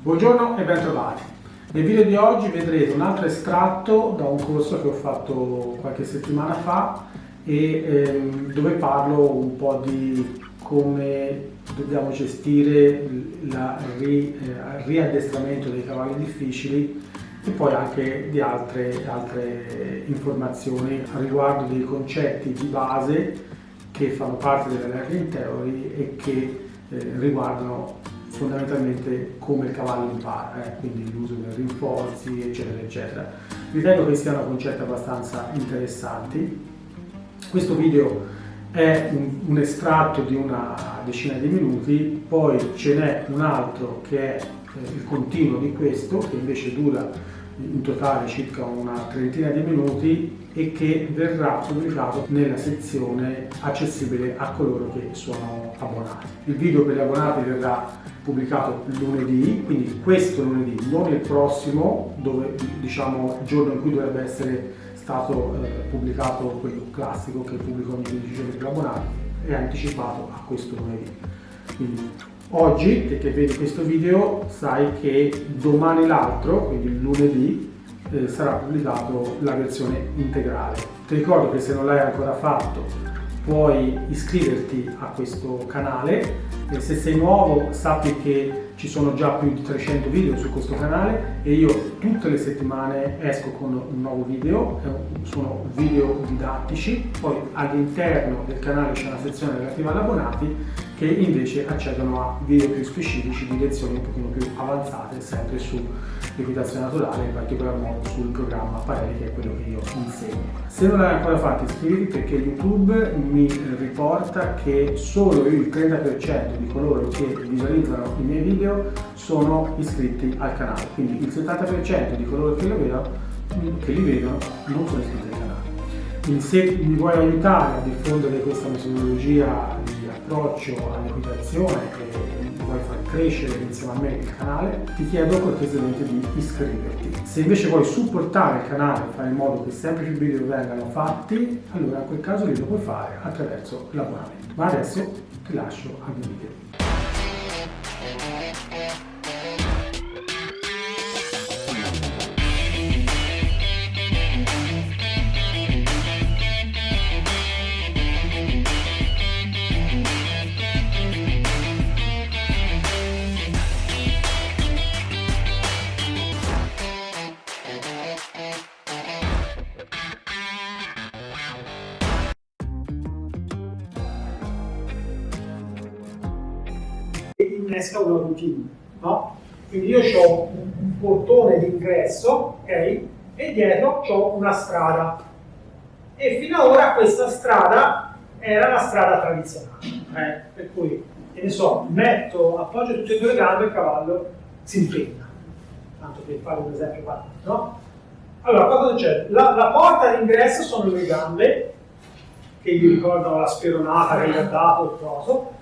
Buongiorno e bentrovati. Nel video di oggi vedrete un altro estratto da un corso che ho fatto qualche settimana fa e dove parlo un po' di come dobbiamo gestire il riaddestramento dei cavalli difficili e poi anche di altre informazioni a riguardo dei concetti di base che fanno parte della learning theory e che riguardano fondamentalmente come il cavallo impara, quindi l'uso dei rinforzi, eccetera, eccetera. Ritengo che siano concetti abbastanza interessanti. Questo video è un estratto di una decina di minuti, poi ce n'è un altro che è il continuo di questo, che invece dura in totale circa una trentina di minuti e che verrà pubblicato nella sezione accessibile a coloro che sono abbonati. Il video per gli abbonati verrà pubblicato lunedì, quindi questo lunedì, non il prossimo, dove diciamo il giorno in cui dovrebbe essere stato pubblicato quello classico che pubblico ogni 15 giorni per gli abbonati, è anticipato a questo lunedì. Quindi oggi, te che vedi questo video, sai che domani l'altro, quindi il lunedì, sarà pubblicato la versione integrale. Ti ricordo che se non l'hai ancora fatto puoi iscriverti a questo canale e se sei nuovo sappi che ci sono già più di 300 video su questo canale e io tutte le settimane esco con un nuovo video, sono video didattici, poi all'interno del canale c'è una sezione relativa agli abbonati che invece accedono a video più specifici di lezioni un pochino più avanzate, sempre su equitazione naturale, in particolar modo sul programma Parelli, che è quello che io insegno. Se non l'hai ancora fatto iscriviti perché YouTube mi riporta che solo il 30% di coloro che visualizzano i miei video sono iscritti al canale, quindi il 70% di coloro che li vedono non sono iscritti al canale. Quindi se mi vuoi aiutare a diffondere questa metodologia di approccio all'equitazione e vuoi far crescere insieme a me il canale, ti chiedo cortesemente di iscriverti. Se invece vuoi supportare il canale e fare in modo che sempre più video vengano fatti, allora in quel caso lì lo puoi fare attraverso l'abbonamento. Ma adesso ti lascio al mio video. Innesca una routine, no? Quindi io ho un portone d'ingresso, ok? E dietro ho una strada. E fino ad ora questa strada era la strada tradizionale, per cui, che ne so, appoggio tutte e due le gambe e il cavallo si impegna. Tanto per fare un esempio banale, no? Allora, cosa succede? La porta d'ingresso sono le gambe, che gli ricordano la speronata che gli ha dato il troso.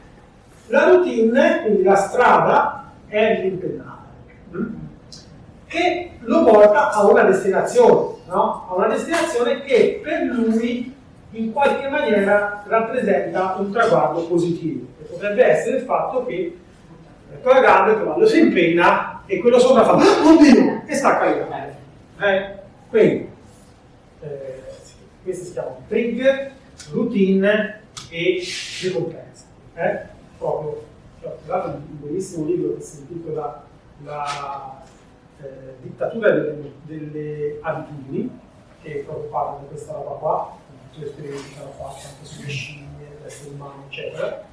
La routine, quindi la strada, è l'impennata, che lo porta a una destinazione, no? A una destinazione che per lui in qualche maniera rappresenta un traguardo positivo. E potrebbe essere il fatto che con la gambe il cavallo si impenna e quello sopra fa oddio e stacca le gambe. Quindi questi si chiamano trigger, routine e ricompensa. Proprio, ho trovato un bellissimo libro che si intitola La dittatura delle abitudini, che proprio parla di questa roba qua, tutte le esperienze che hanno fatto anche sulle scimmie, l'essere umano, eccetera.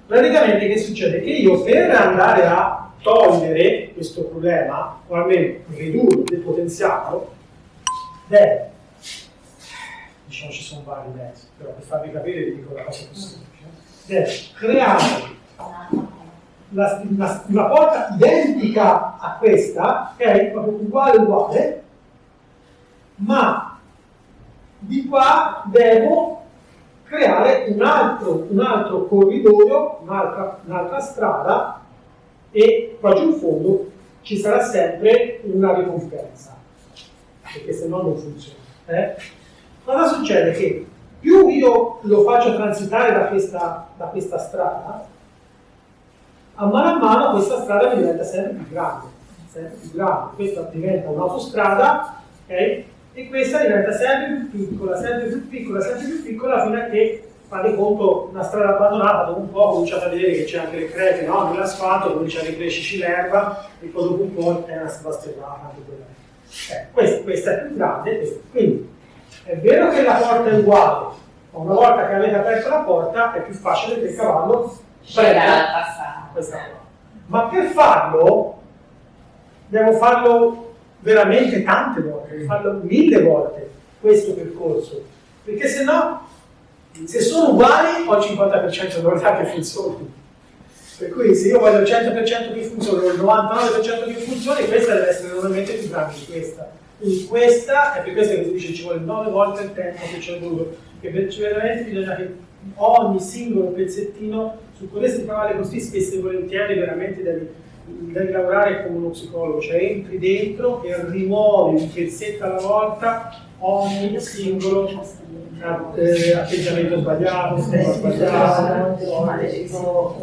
Praticamente che succede? Che io per andare a togliere questo problema, o almeno ridurlo, depotenziarlo, devo, diciamo ci sono vari mezzi, però per farvi capire vi dico la cosa più semplice. Deve creare una porta identica a questa, ok? Proprio uguale, ma di qua devo creare un altro corridoio, un'altra strada e qua giù in fondo ci sarà sempre una ricompensa, perché se no non funziona. Cosa succede? Che più io lo faccio transitare da questa strada, a mano questa strada diventa sempre più grande, questa diventa un'autostrada, ok? E questa diventa sempre più piccola, fino a che fate conto una strada abbandonata, dopo un po' cominciate a vedere che c'è anche le crepe, no? Nell'asfalto, comincia a ricrescerci l'erba e poi dopo un po' è una strada sterrata anche quella. Questa è più grande, quindi è vero che la porta è uguale, ma una volta che avete aperto la porta è più facile che il cavallo prenda questa porta. Ma per farlo devo farlo veramente tante volte, devo farlo 1000 volte questo percorso, perché se no, se sono uguali ho il 50% di probabilità che funzioni. Per cui se io voglio il 100% che funzioni o il 99% che funzioni, questa deve essere normalmente più grande di questa. Quindi questa è per questo che si dice ci vuole 9 volte il tempo che ci è voluto, perché veramente bisogna che ogni singolo pezzettino su questi cavalli così spesso e volentieri veramente devi lavorare come uno psicologo, cioè entri dentro e rimuovi un pezzetto alla volta ogni singolo atteggiamento sbagliato, un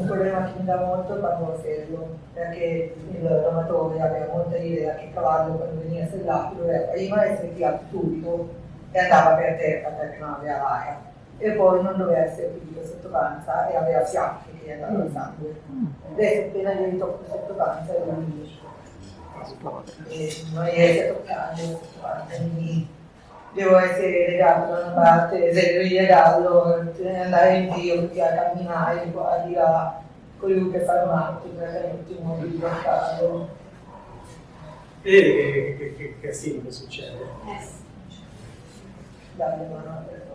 problema che mi dà molto quando serio, perché il domatore aveva molta idea che il cavallo quando veniva sellato doveva prima essere tirato subito e andava per terra perché non aveva l'aria, e poi non doveva essere finito sotto panza e aveva fiacche che andavano il sangue. Adesso appena gli tocco sotto panza e non riesco. E non riesco a toccare sotto panza, quindi devo essere legato da una parte, se devo legarlo, andare in giro, a camminare di qua, di là, con lui che fa un atto, praticamente un modo di bloccarlo. Vedi che casino che succede? Dare mano alla persona.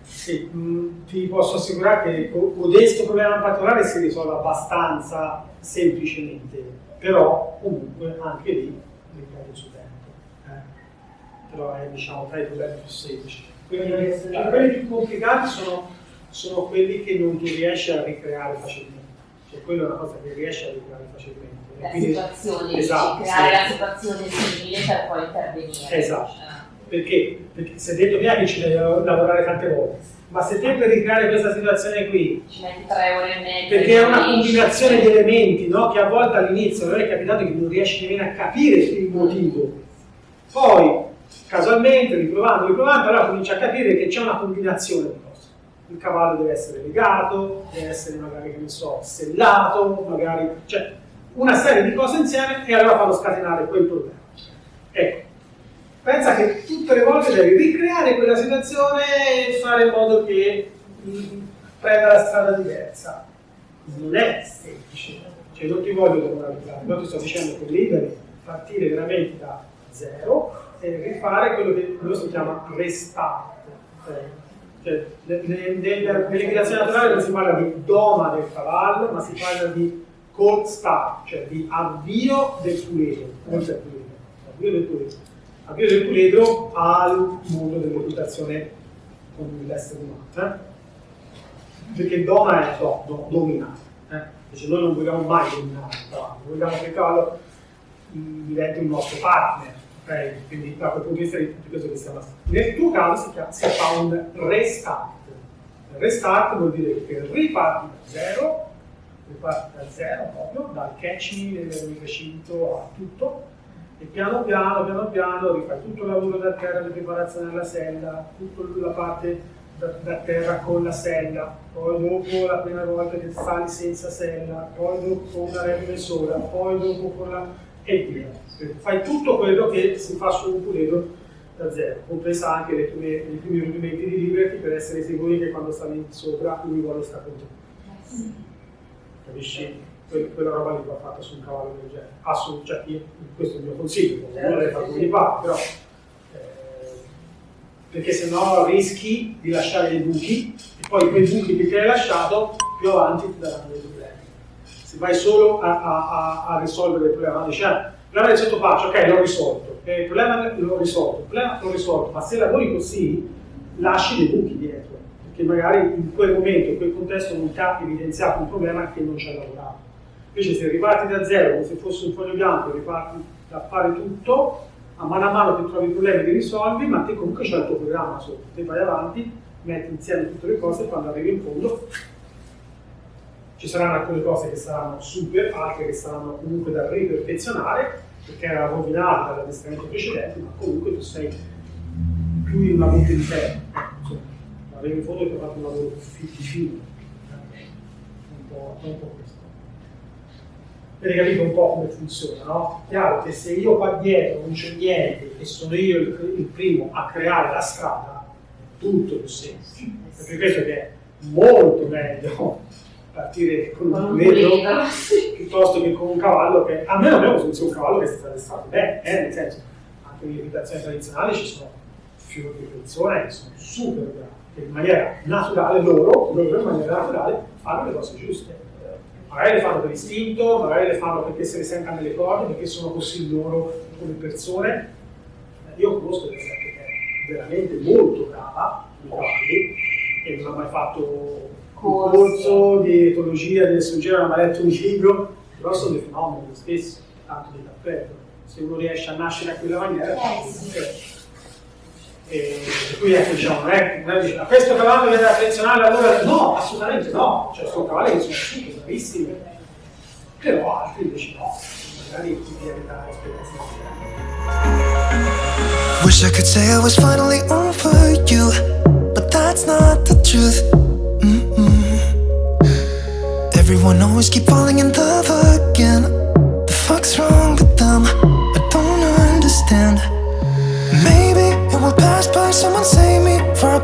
Sì, ti posso assicurare che con questo problema particolare si risolve abbastanza semplicemente, però comunque anche lì richiede su tempo. Però è diciamo tra i problemi più semplici. Quelli più complicati sono quelli che non tu riesci a ricreare facilmente. Cioè quella è una cosa che riesci a ricreare facilmente. La quindi, situazione, esatto, creare la situazione simile per poi intervenire. Esatto. Perché si è detto prima che ci devi lavorare tante volte, ma se te per ricreare questa situazione qui ci metti 3 ore e mezza, perché è una combinazione di elementi, no? Che a volte all'inizio non è capitato che non riesci nemmeno a capire il motivo, poi casualmente riprovando allora cominci a capire che c'è una combinazione di cose. Il cavallo deve essere legato, deve essere magari, che ne so, sellato, magari, cioè una serie di cose insieme, e allora fanno scatenare quel problema. Ecco, pensa che tutte le volte devi ricreare quella situazione e fare in modo che prenda la strada diversa. Non è semplice, cioè non ti voglio demoralizzare, però ti sto dicendo che lì devi partire veramente da zero e rifare quello che noi si chiama restart. Cioè, nell'equitazione naturale non si parla di doma del cavallo, ma si parla di cold start, cioè di avvio del puledro, avvio del puledro al mondo dell'equitazione con l'essere umano. Perché doma è dominare. Invece noi non vogliamo mai dominare il cavallo, vogliamo che il cavallo diventi un nostro partner. Okay? Quindi da quel punto di vista di tutto questo che stiamo facendo. Nel tuo caso si fa un restart. Il restart vuol dire che riparti da zero proprio, dal catching, del recinto a tutto, e piano piano rifai tutto il lavoro da terra di preparazione della sella, tutta la parte da terra con la sella, poi dopo la prima volta che sali senza sella, poi dopo con una regole sola, poi dopo con la... e via. Fai tutto quello che si fa su un puledro da zero, compresa anche i primi rudimenti di liberty per essere sicuri che quando sali sopra lui vuole stare con te. Capisci? Quella roba lì va fatta su un cavallo del genere. Cioè, questo è il mio consiglio, non l'hai fatto di parte, però perché sennò rischi di lasciare dei buchi e poi quei buchi che ti hai lasciato più avanti ti daranno dei problemi. Se vai solo a risolvere il problema, dici il problema del sottopaccio, ok, l'ho risolto, il problema l'ho risolto, ma se lavori così lasci dei buchi dietro, perché magari in quel momento, in quel contesto non ti ha evidenziato un problema che non ci hai lavorato. Invece se riparti da zero, come se fosse un foglio bianco, riparti da fare tutto, a mano che trovi i problemi li risolvi, ma te comunque c'hai il tuo programma sotto, te vai avanti, metti insieme tutte le cose e quando arrivi in fondo Ci saranno alcune cose che saranno super, altre che saranno comunque da riperfezionare, perché era rovinato dall'addestramento precedente, ma comunque tu sei più in una botte di ferro. Insomma, avevo in fondo che ho fatto un lavoro fino, un po' questo. Avete capito un po' come funziona, no? Chiaro che se io qua dietro non c'è niente e sono io il primo a creare la strada, è tutto più semplice. Per questo che è molto meglio partire con un muletto piuttosto che con un cavallo che, almeno abbiamo un cavallo che è stato addestrato bene, nel senso, anche nelle equitazioni tradizionali ci sono fiori di persone che sono super bravi, che in maniera naturale loro in maniera naturale fanno le cose giuste. Magari le fanno per istinto, magari le fanno perché se le sentono nelle corde, perché sono così loro come persone. Io conosco gente che è veramente molto brava nei cavalli e non ha mai fatto un corso di etologia, di nessuna, non ha mai letto un libro, però sono dei fenomeni lo stesso, tanto di tappeto. Se uno riesce a nascere a quella maniera, e quindi ecco, diciamo, non è dice, a questo cavallo viene attenzionale, allora no, assolutamente no, cioè sono cavalli che sono super bravissimi, però altri invece no, magari ti viene da esperienza differente. Wish I could say I was finally over you, but that's not the truth. Everyone always keep falling in love again. The fuck's wrong with them? I don't understand. Maybe it will pass by, someone save me for a